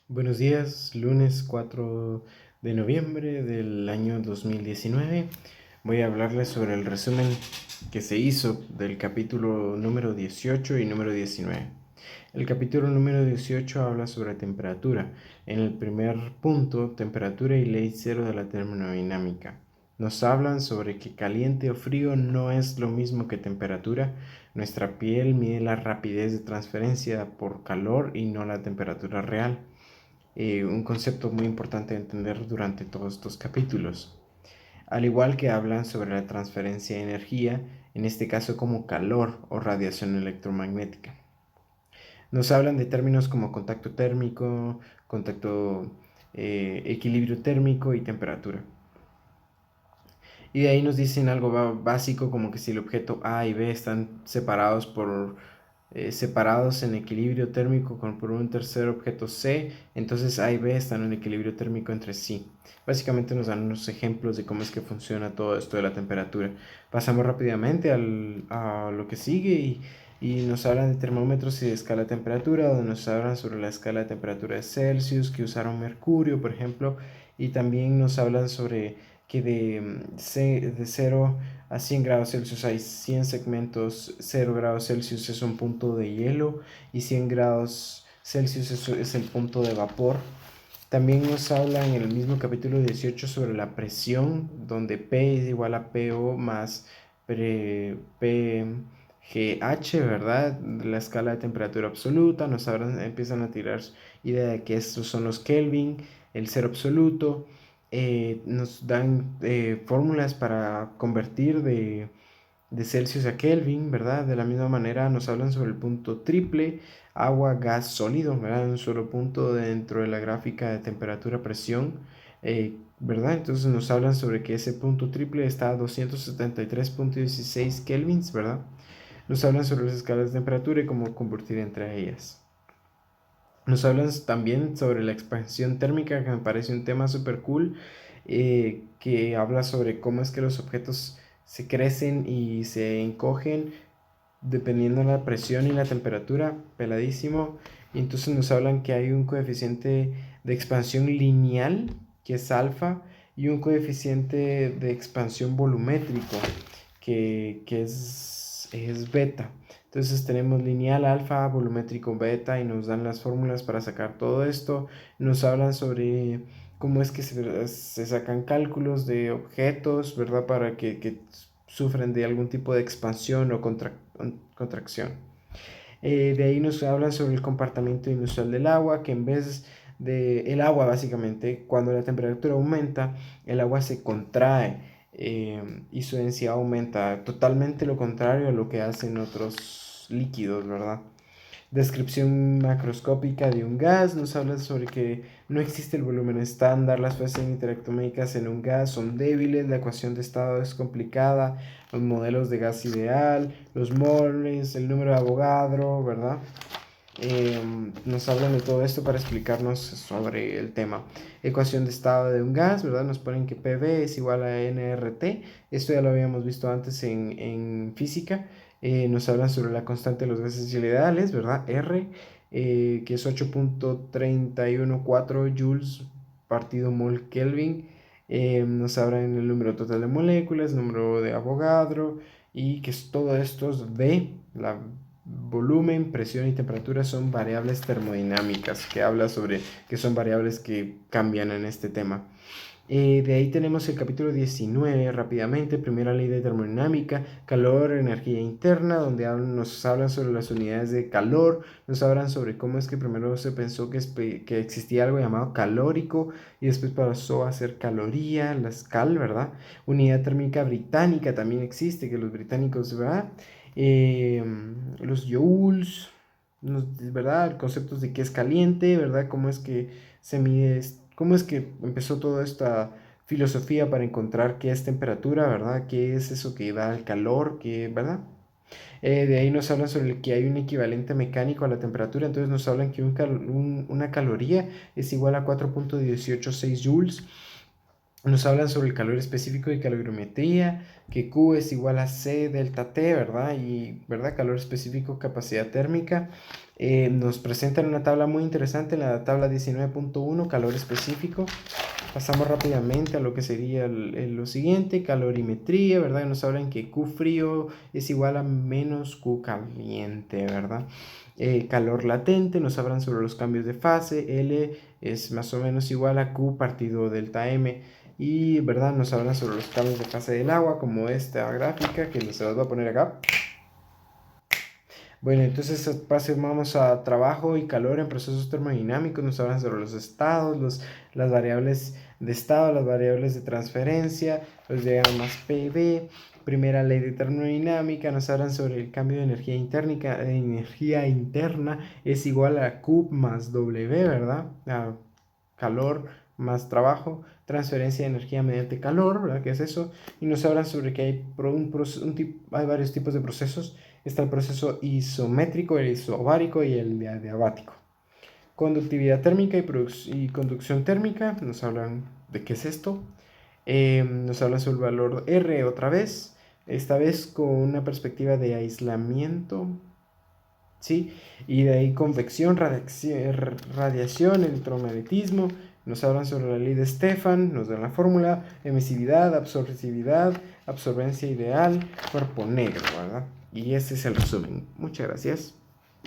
Buenos días, lunes 4 de noviembre del año 2019. Voy a hablarles sobre el resumen que se hizo del capítulo número 18 y número 19. El capítulo número 18 habla sobre temperatura. En el primer punto, temperatura y ley cero de la termodinámica. Nos hablan sobre que caliente o frío no es lo mismo que temperatura. Nuestra piel mide la rapidez de transferencia por calor y no la temperatura real. Un concepto muy importante de entender durante todos estos capítulos. Al igual que hablan sobre la transferencia de energía, en este caso como calor o radiación electromagnética. Nos hablan de términos como contacto térmico, equilibrio térmico y temperatura. Y de ahí nos dicen algo básico como que si el objeto A y B están separados en equilibrio térmico por un tercer objeto C, entonces A y B están en equilibrio térmico entre sí. Básicamente nos dan unos ejemplos de cómo es que funciona todo esto de la temperatura. Pasamos rápidamente a lo que sigue y nos hablan de termómetros y de escala de temperatura, donde nos hablan sobre la escala de temperatura de Celsius, que usaron mercurio, por ejemplo, y también nos hablan sobre que de 0 a 100 grados Celsius hay 100 segmentos, 0 grados Celsius es un punto de hielo y 100 grados Celsius es el punto de vapor. También nos habla en el mismo capítulo 18 sobre la presión, donde P es igual a PO más PGH, ¿verdad? La escala de temperatura absoluta. Empiezan a tirar idea de que estos son los Kelvin, el cero absoluto. Nos dan fórmulas para convertir de Celsius a Kelvin, ¿verdad? De la misma manera nos hablan sobre el punto triple, agua, gas, sólido, ¿verdad? Un solo punto dentro de la gráfica de temperatura-presión, ¿verdad? Entonces nos hablan sobre que ese punto triple está a 273.16 kelvins, ¿verdad? Nos hablan sobre las escalas de temperatura y cómo convertir entre ellas. Nos hablan también sobre la expansión térmica, que me parece un tema súper cool, que habla sobre cómo es que los objetos se crecen y se encogen dependiendo de la presión y la temperatura, peladísimo. Y entonces nos hablan que hay un coeficiente de expansión lineal, que es alfa, y un coeficiente de expansión volumétrico, que es beta. Entonces tenemos lineal alfa, volumétrico beta y nos dan las fórmulas para sacar todo esto. Nos hablan sobre cómo es que se sacan cálculos de objetos, ¿verdad? Para que sufren de algún tipo de expansión o contracción. De ahí nos hablan sobre el comportamiento inusual del agua, que en vez de el agua básicamente, cuando la temperatura aumenta, el agua se contrae y su densidad aumenta, totalmente lo contrario a lo que hacen otros líquidos, ¿verdad? Descripción macroscópica de un gas nos habla sobre que no existe el volumen estándar, las fuerzas interelectromagnéticas en un gas son débiles, la ecuación de estado es complicada, los modelos de gas ideal, los moles, el número de Avogadro, ¿verdad? Nos hablan de todo esto para explicarnos sobre el tema. Ecuación de estado de un gas, ¿verdad? Nos ponen que PV es igual a nRT. Esto ya lo habíamos visto antes en física. Nos hablan sobre la constante de los gases ideales, ¿verdad? R, que es 8.314 joules partido mol Kelvin. Nos hablan el número total de moléculas, número de Avogadro y que todo esto es V, la volumen, presión y temperatura son variables termodinámicas, que habla sobre que son variables que cambian en este tema. De ahí tenemos el capítulo 19 rápidamente, primera ley de termodinámica, calor, energía interna, donde nos hablan sobre las unidades de calor, nos hablan sobre cómo es que primero se pensó que existía algo llamado calórico y después pasó a ser caloría, la cal, ¿verdad? Unidad térmica británica también existe, que los británicos, ¿verdad? Eh, los joules, ¿verdad? Conceptos de qué es caliente, ¿verdad? Cómo es que se mide, cómo es que empezó toda esta filosofía para encontrar qué es temperatura, ¿verdad? ¿Qué es eso que da el calor? ¿Qué, ¿verdad? De ahí nos hablan sobre que hay un equivalente mecánico a la temperatura, entonces nos hablan que una caloría es igual a 4.186 joules. Nos hablan sobre el calor específico y calorimetría, que Q es igual a C delta T, ¿verdad? Y, ¿verdad? Calor específico, capacidad térmica. Nos presentan una tabla muy interesante, en la tabla 19.1, calor específico. Pasamos rápidamente a lo que sería lo siguiente, calorimetría, ¿verdad? Nos hablan que Q frío es igual a menos Q caliente, ¿verdad? Calor latente, nos hablan sobre los cambios de fase, L es más o menos igual a Q partido delta M. Y, ¿verdad? Nos hablan sobre los cambios de fase del agua, como esta gráfica que se las voy a poner acá. Bueno, entonces pasemos a trabajo y calor en procesos termodinámicos. Nos hablan sobre los estados, las variables de estado, las variables de transferencia, los diagramas PV. Primera ley de termodinámica, nos hablan sobre el cambio de energía interna es igual a Q más W, ¿verdad? Calor más trabajo, transferencia de energía mediante calor, ¿verdad? ¿Qué es eso? Y nos hablan sobre que hay varios tipos de procesos. Está el proceso isométrico, el isobárico y el adiabático. Conductividad térmica y conducción térmica, nos hablan de qué es esto. Nos hablan sobre el valor R otra vez, esta vez con una perspectiva de aislamiento, ¿sí? Y de ahí convección, radiación, electromagnetismo. Nos hablan sobre la ley de Stefan, nos dan la fórmula, emisividad, absorcividad, absorbencia ideal, cuerpo negro, ¿verdad? Y este es el resumen. Muchas gracias.